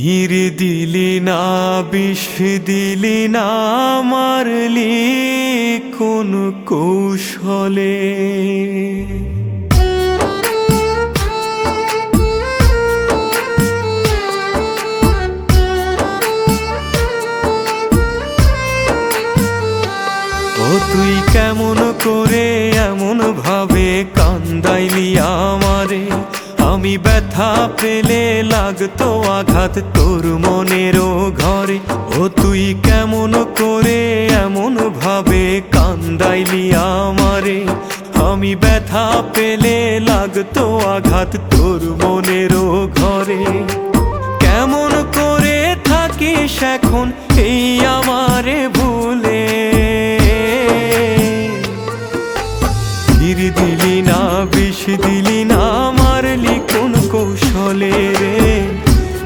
তীর দিলি না, বিষ দিলি না, মারলি কোন কৌশলে। ও তুই কেমন করে এমন ভাবে কান্দাইলি আমারে, আমি ব্যথা পেলে লাগতো আঘাত তোর মনেরও ঘরে। ও তুই কেমন করে এমন ভাবে কান্দাইলি আমারে, আমি ব্যথা পেলে লাগতো আঘাত তোর মনেরও ঘরে। কেমন করে থাকিস এখন এই আমারে ভুলে, তীর দিলি না, বিষ দিলি না, মারলি কোন কৌশলে রে।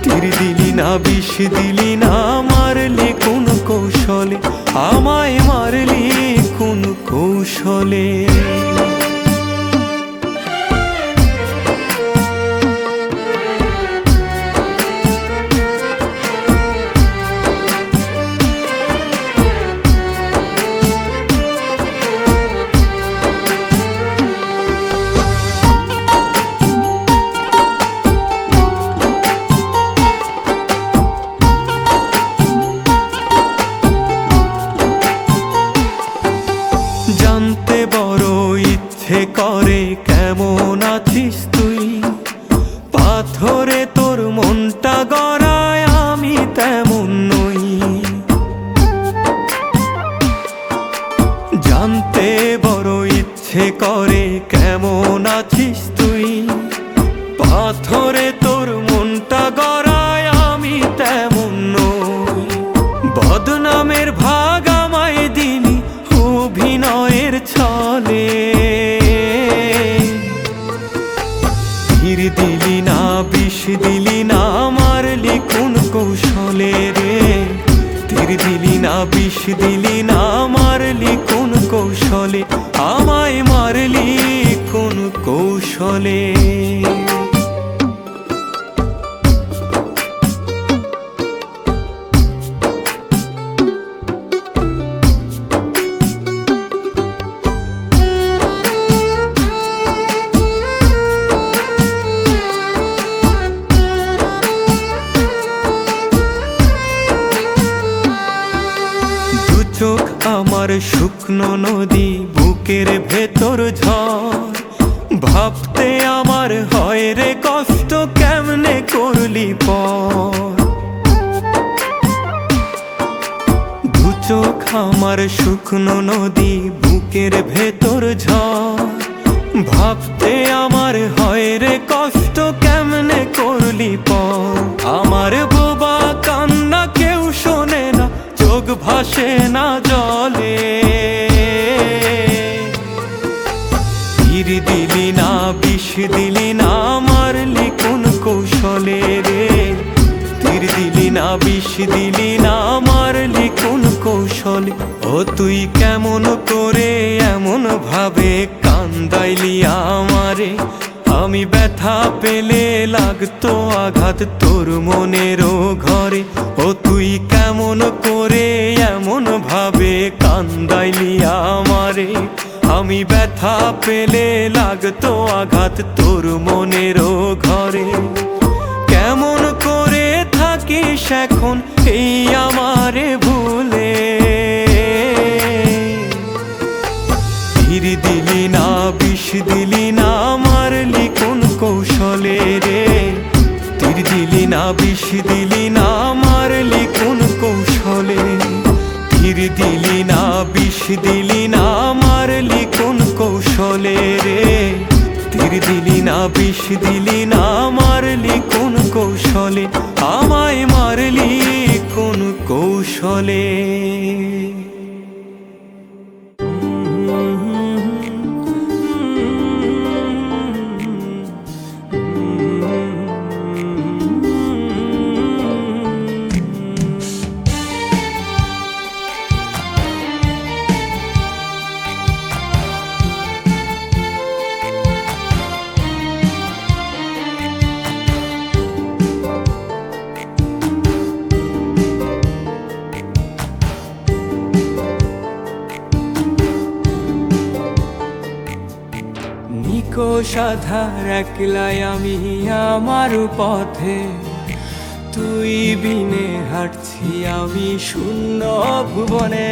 তীর দিলি না, বিষ দিলি না, মারলি কোন কৌশলে, আমায় মারলি কোন কৌশলে। জানতে বড় ইচ্ছে করে কেমন আছিস তুই, পাথরে তোর মনটা গড়ায় আমি তেমন নই। জানতে বড় ইচ্ছে করে কেমন আছিস তুই, পাথরে তোর মনটা গড়ায় আমি তেমন নই। বদনামের ভাগ আমায় দিলি অভিনয়ের ছলে, তীর দিলি না, বিষ দিলি না, মারলি কোন কৌশলে রে। তীর দিলি না, বিষ দিলি না, মারলি কোন কৌশলে, আমায় মারলি কোন কৌশলে। চোখ আমার শুকনো নদী, বুকের ভেতর ঝড়, ভাবতে আমার হয় রে কষ্ট কেমনে করলি পর। দু চোখ আমার শুকনো নদী, বুকের ভেতর ঝড়, ভাবতে আমার হয় রে কষ্ট কেমনে করলি পর। আমার বোবা কান্না কেউ শোনে না, চোখ ভাসে না জলে, তীর দিলি না, বিষ দিলি না, মারলি কোন কৌশলে রে। তীর দিলি না, বিষ দিলি না, মারলি কোন কৌশলে। ও তুই কেমন করে এমন ভাবে কান্দাইলি আমারে, আমি ব্যথা পেলে লাগতো আঘাত তোর মনেরও ঘরে। ও তুই কেমন করে এমন ভাবে কান্দাইলি আমারে, আমি ব্যথা পেলে লাগতো আঘাত তোর মনেরও ঘরে। কেমন করে থাকিস এখন এই আমারে ভুলে, তীর দিলি না, বিষ দিলি না, মারলি কোন কৌশলে রে। তীর দিলি না, বিষ দিলি না, মারলি কোন কৌশলে। তীর দিলি না, বিষ দিলি না, মারলি কোন কৌশলে রে। তীর দিলি না, বিষ দিলি না, মারলি কোন কৌশলে, আমায় মারলি কোন কৌশলে। সাধার একলাই আমি আমার পথে, তুই বিনে হাঁটছি আমি শূন্য ভুবনে।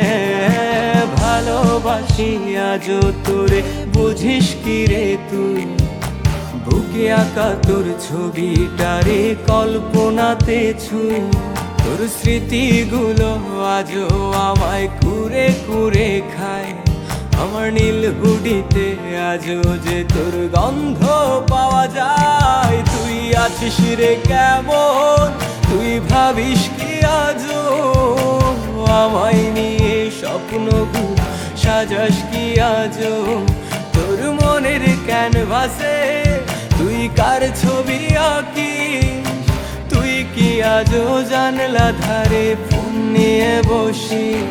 ভালোবাসি আজও তোরে, বুঝিস কি রে তুই? বুকে আঁকা তোর ছবিটারে কল্পনাতে ছুঁই, তোর স্মৃতিগুলো আজও আমায় কুরে কুরে খায়। আমার নীল হুডিতে আজও যে তোর গন্ধ পাওয়া যায়। তুই আছিস রে কেমন, তুই ভাবিস কি আজও আমায় নিয়ে স্বপ্নগুলো সাজাস কি আজও? তোর মনের ক্যানভাসে তুই কার ছবি আঁকিস? তুই কি আজও জানলা ধারে ফোন নিয়ে বসিস?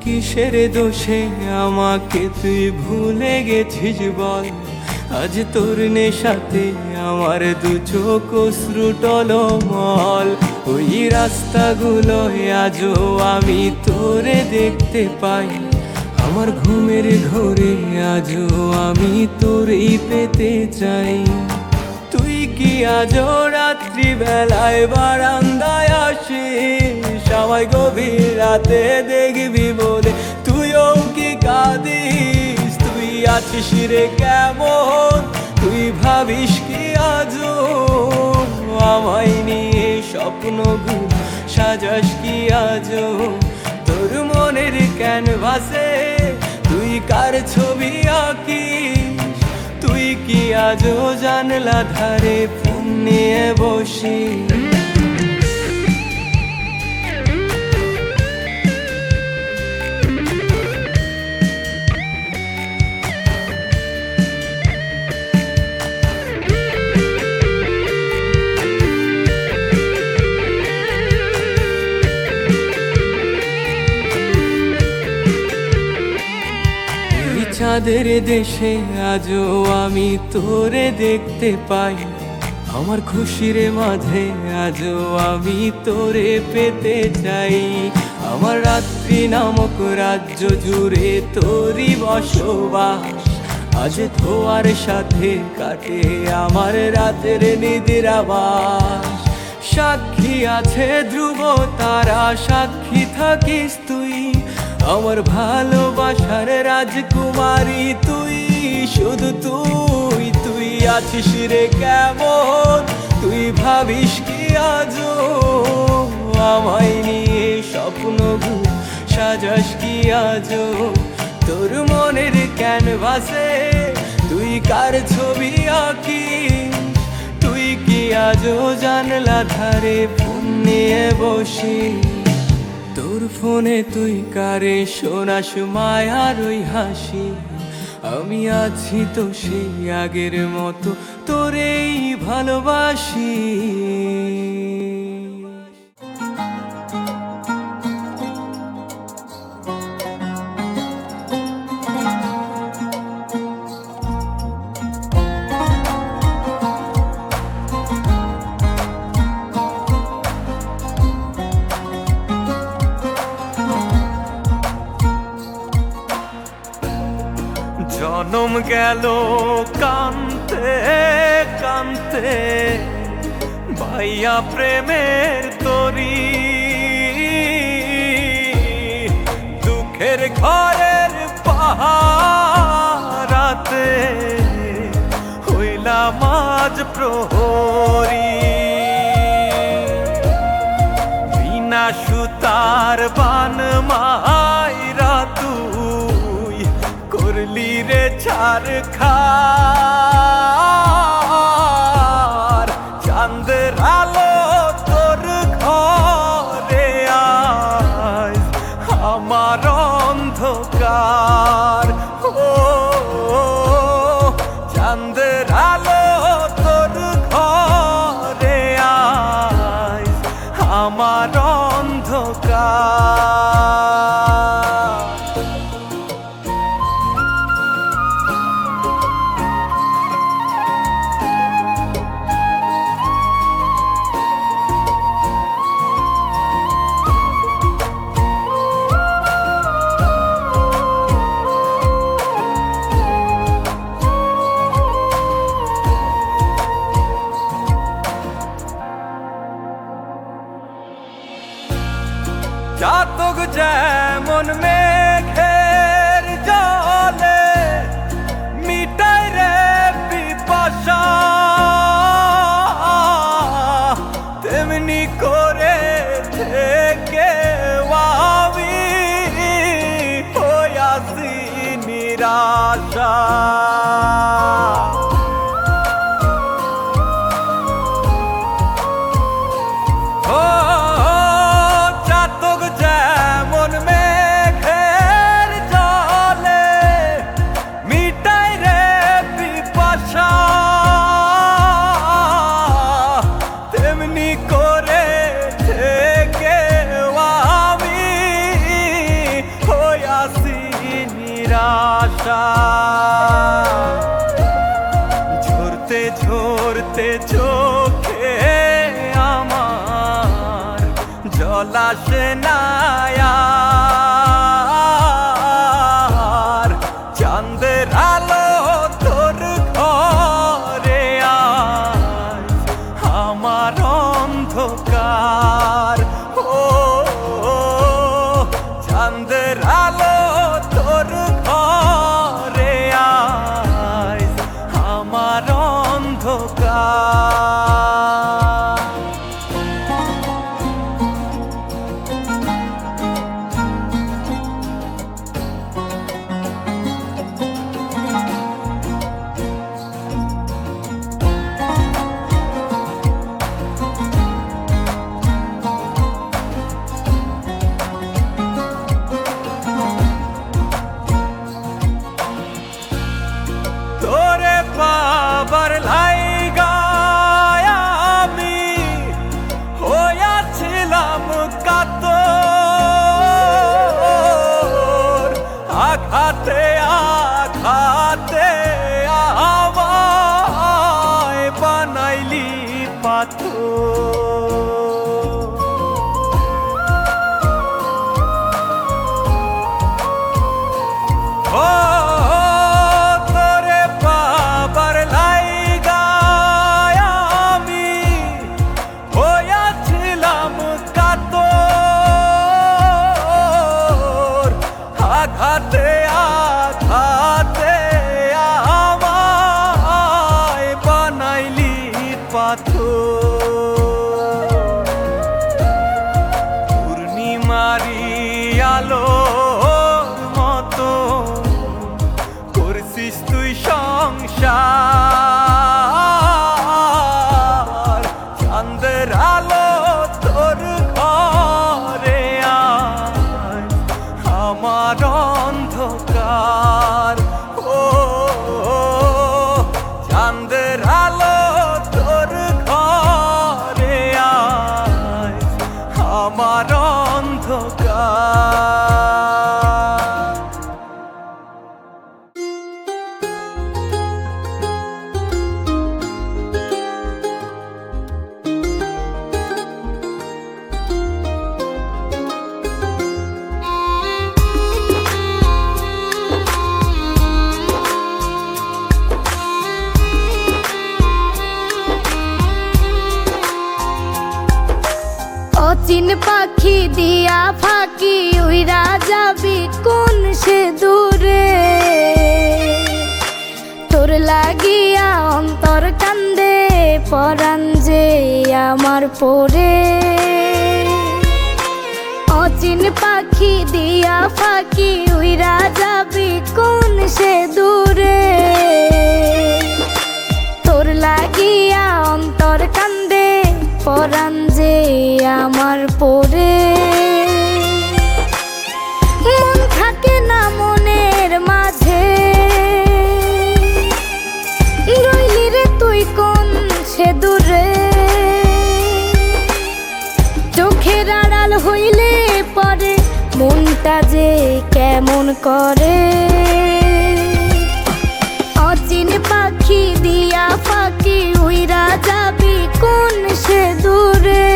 কিসের দোষে আমাকে তুই ভুলে গেছিস বল? আজ তোর নেশাতে আমার দু চোখ অশ্রু টলমল। ওই রাস্তাগুলো আজও আমি তোরে দেখতে পাই, আমার ঘুমের ঘোরে আজও আমি তোরেই পেতে চাই। তুই কি আজও রাত্রি বেলায় বারান্দায় আসিস? আমায় গভীর রাতে দেখবি বলে তুইও কি কাঁদিস? তুই আছিস রে কেমন, তুই ভাবিস কি আজও আমায় নিয়ে স্বপ্নগুলো সাজাস কি আজও? তোর মনের ক্যানভাসে তুই কার ছবি আঁকিস? তুই কি আজও জানলা ধারে ফোন নিয়ে বসিস? চাঁদের দেশে আজও আমি তোরে দেখতে পাই, আমার খুশির মাঝে আজও আমি তোরে পেতে চাই। আমার রাত্রি নামক রাজ্য জুড়ে তোরই বসবাস, আজ ধোয়ার সাথে কাটে আমার রাতের নিদ্রাবাস। সাক্ষী আছে ধ্রুব তারা, সাক্ষী থাকিস তুই আমার ভালোবাসার রাজকুমারী। তুই শুধু তুই, তুই আছিস রে কেমন, তুই ভাবিস কি আজও আমায় নিয়ে স্বপ্নগুলো সাজাস কি আজও? তোর মনের ক্যানভাসে তুই কার ছবি আঁকিস? তুই কি আজও জানলা ধারে ফোন নিয়ে বসিস? তোর ফোনে তুই কারে শোনাস মায়ার ওই হাসি? আমি আছি তো সেই আগের মতো তোরেই ভালোবাসি। জনম গেল কানতে কানতে, ভাইয়া প্রেমের তরি। দুঃখের ঘরের পাহারাতে হইলাম আজ প্রহরী। বিনা সুতার বান মাইরা তুই করলি রে ছারখার। চাঁদের আলো তোর ঘরে আজ আমার অন্ধকার। চাতক যেমন মেঘের জলে মিটাই রে পিপাসা, তেমনি করে থেকে আমি হইয়াছি নিরাশা। ঝরতে ঝরতে চোখে আমার জল আসে না আর, চাঁদের আলো তোর ঘরে আজ আমার অন্ধকার। ও চাঁদের আলো তোর ঘরে আজ আমার অন্ধকার। তোরে পাবার লাইগায় আমি হইয়াছিলাম কাতর, আঘাতে আঘাতে আমায় বানাইলি পাথর। আঘাতে আঘাতে আমায় বানাইলি পাথর। পূর্ণিমারি আলোর মতো করছিস তুই সংসার, চাঁদের আলো তোর ঘরে আজ আমার অন্ধকার। ও চাঁদের আলো তোর ঘরে আজ আমার অন্ধকার। অচিন পাখি দিয়া ফাঁকি উইরা যাবি কোন সে দূরে, তোর লাগিয়া অন্তর কান্দে পরাণ যে আমার পরে। অচিন পাখি দিয়া ফাঁকি উইরা যাবি কোন সে দূরে, তোর লাগিয়া অন্তর কান্দে পরাণ যে আমার পরে। মন থাকে না মনের মাঝে, রইলি রে তুই কোন সে দূরে। চোখের আড়াল হইলে পরে মনটা যে কেমন করে। অচিন পাখি দিয়া ফাঁকি উইরা যাবি কোন সে দূরে,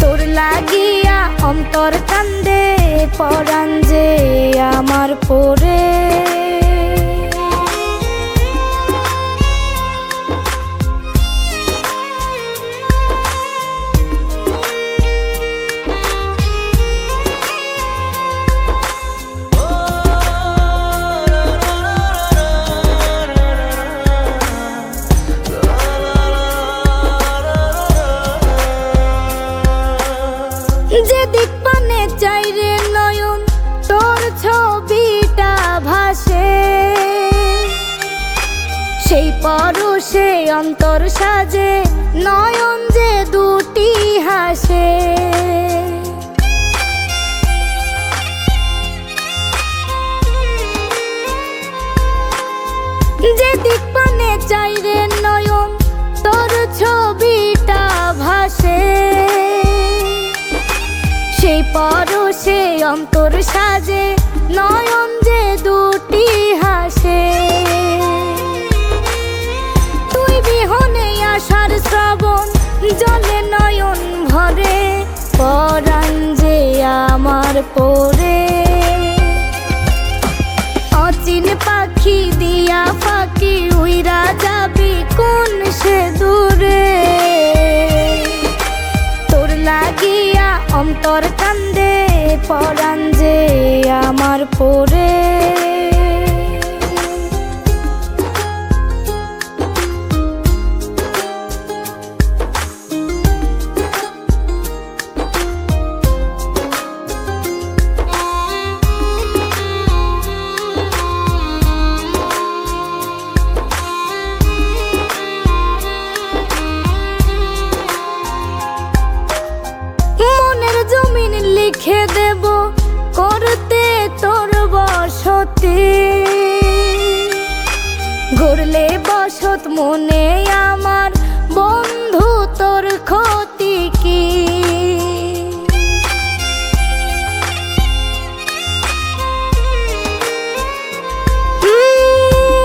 তোর লাগিয়া অন্তর কান্দে পরাণ যে আমার পরে। পরশে অন্তর সাজে, নয়ন যে দুটি হাসে। যে দিক পানে চাই রে নয়ন, তোর ছবিটা ভাসে। সেই পরশে অন্তর সাজে, নয়ন যে দুটি হাসে। তুই বিহনে আষাঢ় শ্রাবণ, জলে নয়ন ভরে, পরাণ যে আমার পরে। অচিন পাখি দিয়া ফাঁকি, উইরা যাবি কোন সে দূরে। তোর লাগিয়া অন্তর কান্দে, পরাণ যে আমার পরে। জমিন লিখে দেব করতে তোর বসতি, গড়লে বসত মনে আমার বন্ধু, তোর ক্ষতি কি।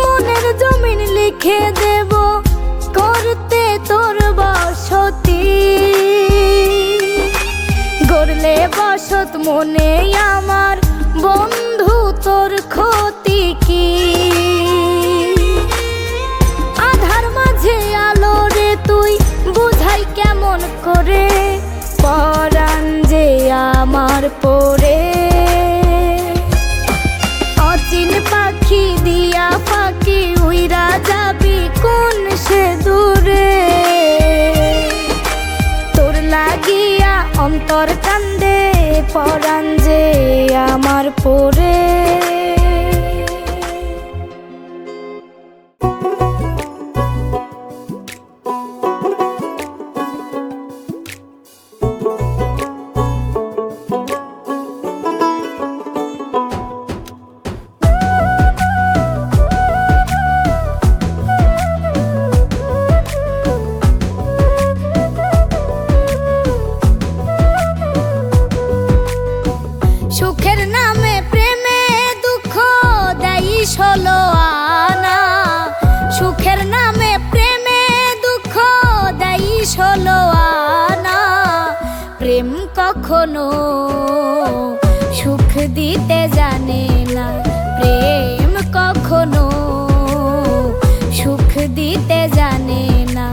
মনের জমিন লিখে দেব করতে তোর বসতি, গড়লে বসত মনে আমার বন্ধু, তোর ক্ষতি কি। আধার মাঝে আলো রে তুই বুঝাই কেমন করে, পরাণ যে আমার পরে। অচিন পাখি দিয়া ফাঁকি, উইরা যাবি কোন সে দূরে। তোর লাগিয়া অন্তর কান্দে, পরাণ যে আমার পরে। সুখের নামে প্রেমে দুঃখ দেই ষোলো আনা, সুখের নামে প্রেমে দুঃখ দেই ষোলো আনা। প্রেম কখনো সুখ দিতে জানে না, প্রেম কখনো সুখ দিতে জানে না।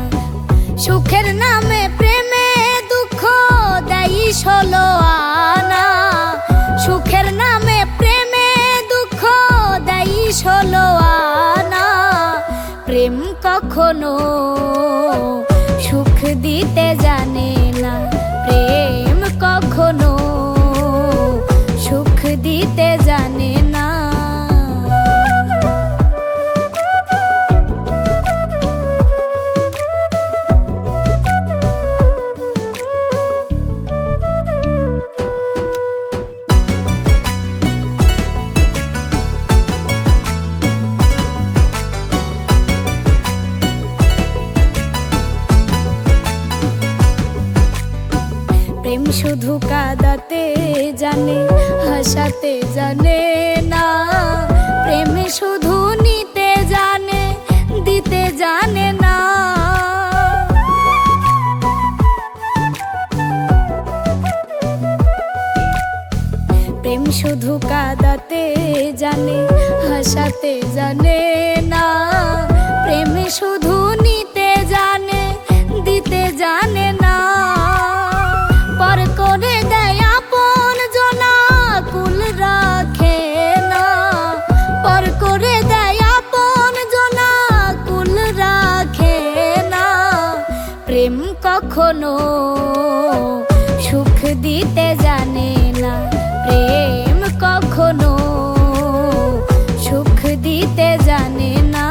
সুখের নামে প্রেমে দুঃখ দেই ষোলো আনা, সুখের নামে প্রেমে দুঃখ দেই ষোলো আনা। প্রেম কখনো সুখ দিতে জানে না, প্রেম কখনো সুখ দিতে জানে না। প্রেম শুধু কাঁদাতে জানে, হাসাতে জানে না। প্রেম শুধু নিতে জানে, দিতে জানে না। প্রেম শুধু কাঁদাতে জানে, হাসাতে জানে না। প্রেম শুধু নিতে জানে, দিতে জানে না। পর করে দেয় আপন জনা, কুল রাখে না। পর করে দেয় আপন জনা, কুল রাখে না। প্রেম কখনো সুখ দিতে জানে না, প্রেম কখনো সুখ দিতে জানে না।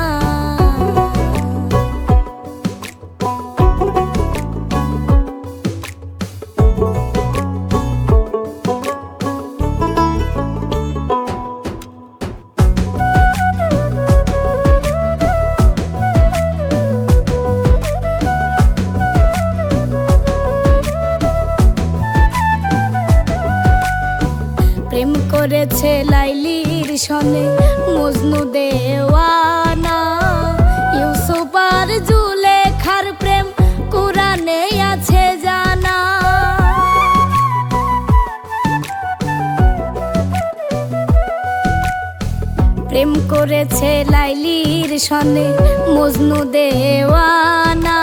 করেছে লাইলির সনে মজনু দেওয়ানা। ইউসুফ আর জুলেখার প্রেম কুরআনে আছে জানা। প্রেম করেছে লাইলির সনে মজনু দেওয়ানা।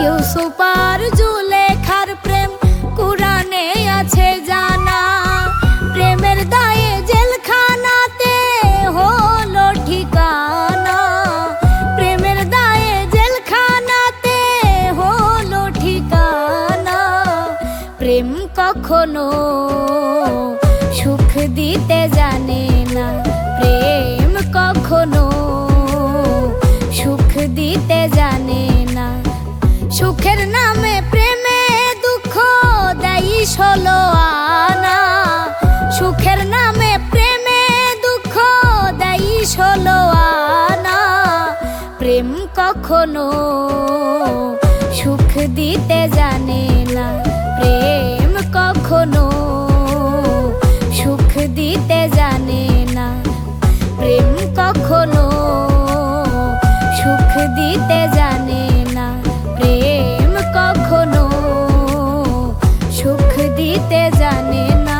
ইউসুফ আর জুলেখার প্রেম কুরআনে আছে জানা। প্রেমের দায়ে জেলখানাতে হলো ঠিকানা। প্রেমের দায়ে জেলখানাতে হলো ঠিকানা। প্রেম কখনো সুখ দিতে জানে না। প্রেম কখনো সুখ দিতে জানে না। সুখের নামে প্রেমে দুঃখ দেয় 16 আনা। সুখের নামে প্রেমে দুঃখ দেয় 16 আনা। প্রেম কখনো সুখ দিতে জানে না। প্রেম কখনো সুখ দিতে জানে না। প্রেম কখনো সুখ দিতে জানে না। প্রেম কখনো সুখ দিতে জানে না।